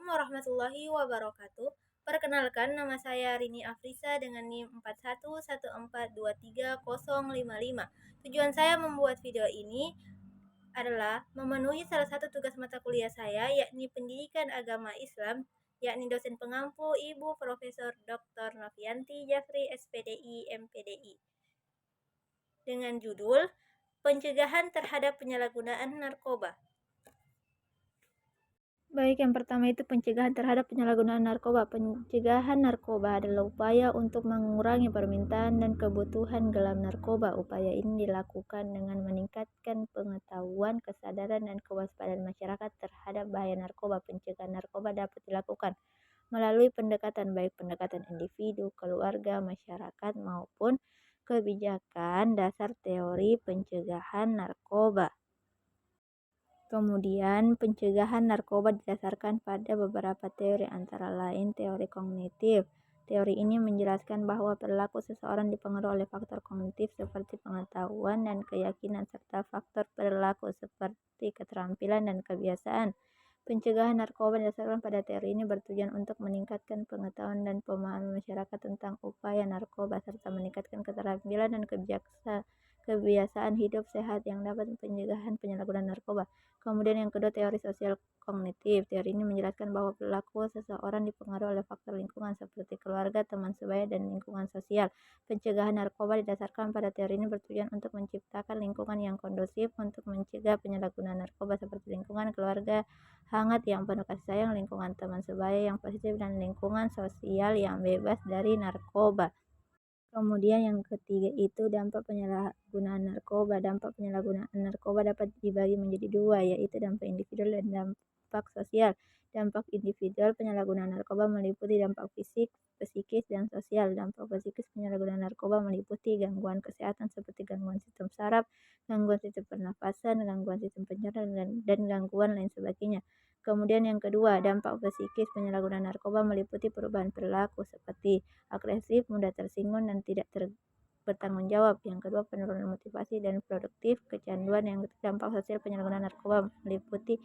warahmatullahi wabarakatuh. Perkenalkan, nama saya Rini Afrisa dengan NIM 4114230055. Tujuan saya membuat video ini adalah memenuhi salah satu tugas mata kuliah saya, yakni Pendidikan Agama Islam, yakni dosen pengampu Ibu Profesor Dr. Novianti Jafri SPDI MPDI, dengan judul Pencegahan Terhadap Penyalahgunaan Narkoba. Baik, yang pertama itu pencegahan terhadap penyalahgunaan narkoba. Pencegahan narkoba adalah upaya untuk mengurangi permintaan dan kebutuhan gelap narkoba. Upaya ini dilakukan dengan meningkatkan pengetahuan, kesadaran, dan kewaspadaan masyarakat terhadap bahaya narkoba. Pencegahan narkoba dapat dilakukan melalui pendekatan, baik pendekatan individu, keluarga, masyarakat, maupun kebijakan dasar teori pencegahan narkoba. Kemudian, pencegahan narkoba didasarkan pada beberapa teori, antara lain teori kognitif. Teori ini menjelaskan bahwa perilaku seseorang dipengaruhi oleh faktor kognitif seperti pengetahuan dan keyakinan, serta faktor perilaku seperti keterampilan dan kebiasaan. Pencegahan narkoba didasarkan pada teori ini bertujuan untuk meningkatkan pengetahuan dan pemahaman masyarakat tentang upaya narkoba, serta meningkatkan keterampilan dan kebiasaan hidup sehat yang dapat pencegahan penyalahgunaan narkoba. Kemudian yang kedua, teori sosial kognitif. Teori ini menjelaskan bahwa perilaku seseorang dipengaruhi oleh faktor lingkungan seperti keluarga, teman sebaya, dan lingkungan sosial. Pencegahan narkoba didasarkan pada teori ini bertujuan untuk menciptakan lingkungan yang kondusif untuk mencegah penyalahgunaan narkoba, seperti lingkungan keluarga hangat yang penuh kasih sayang, lingkungan teman sebaya yang positif, dan lingkungan sosial yang bebas dari narkoba. Kemudian yang ketiga itu dampak penyalahgunaan narkoba. Dampak penyalahgunaan narkoba dapat dibagi menjadi dua, yaitu dampak individual dan dampak sosial. Dampak individual penyalahgunaan narkoba meliputi dampak fisik, psikis, dan sosial. Dampak psikis penyalahgunaan narkoba meliputi gangguan kesehatan seperti gangguan sistem saraf, gangguan sistem pernafasan, gangguan sistem pencernaan, dan gangguan lain sebagainya. Kemudian yang kedua, dampak psikis penyalahgunaan narkoba meliputi perubahan perilaku seperti agresif, mudah tersinggung, dan tidak bertanggung jawab. Yang kedua, penurunan motivasi dan produktif, kecanduan. Yang ketiga, dampak sosial penyalahgunaan narkoba meliputi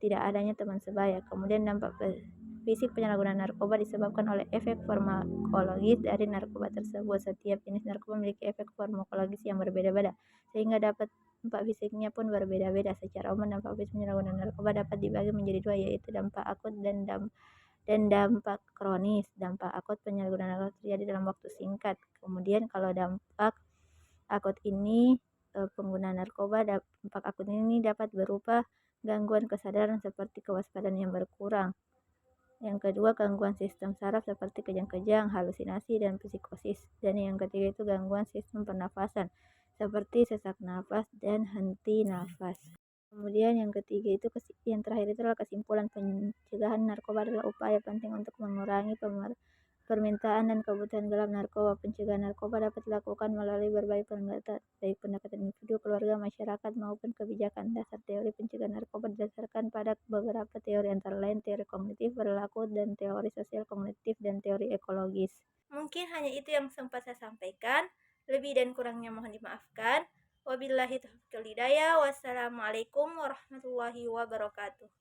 tidak adanya teman sebaya. Kemudian dampak fisik penyalahgunaan narkoba disebabkan oleh efek farmakologis dari narkoba tersebut. Setiap jenis narkoba memiliki efek farmakologis yang berbeda-beda, sehingga dampak fisiknya pun berbeda-beda. Secara umum, dampak fisik penyalahgunaan narkoba dapat dibagi menjadi dua, yaitu dampak akut dan dampak kronis. Dampak akut penyalahgunaan narkoba terjadi dalam waktu singkat. Kemudian kalau dampak akut ini penggunaan narkoba, dampak akut ini dapat berupa gangguan kesadaran seperti kewaspadaan yang berkurang. Yang kedua, gangguan sistem saraf seperti kejang-kejang, halusinasi, dan psikosis. Dan yang ketiga itu gangguan sistem pernafasan seperti sesak nafas dan henti nafas. Kemudian yang ketiga itu yang terakhir itu adalah kesimpulan. Pencegahan narkoba adalah upaya penting untuk mengurangi permintaan dan kebutuhan gelap narkoba. Pencegahan narkoba dapat dilakukan melalui berbagai pendekatan, baik pendekatan individu, keluarga, masyarakat, maupun kebijakan. Dasar teori pencegahan narkoba didasarkan pada beberapa teori, antara lain teori kognitif, perilaku, dan teori sosial kognitif, dan teori ekologis. Mungkin hanya itu yang sempat saya sampaikan. Lebih dan kurangnya mohon dimaafkan. Wabillahi taufiq wal hidayah. Wassalamualaikum warahmatullahi wabarakatuh.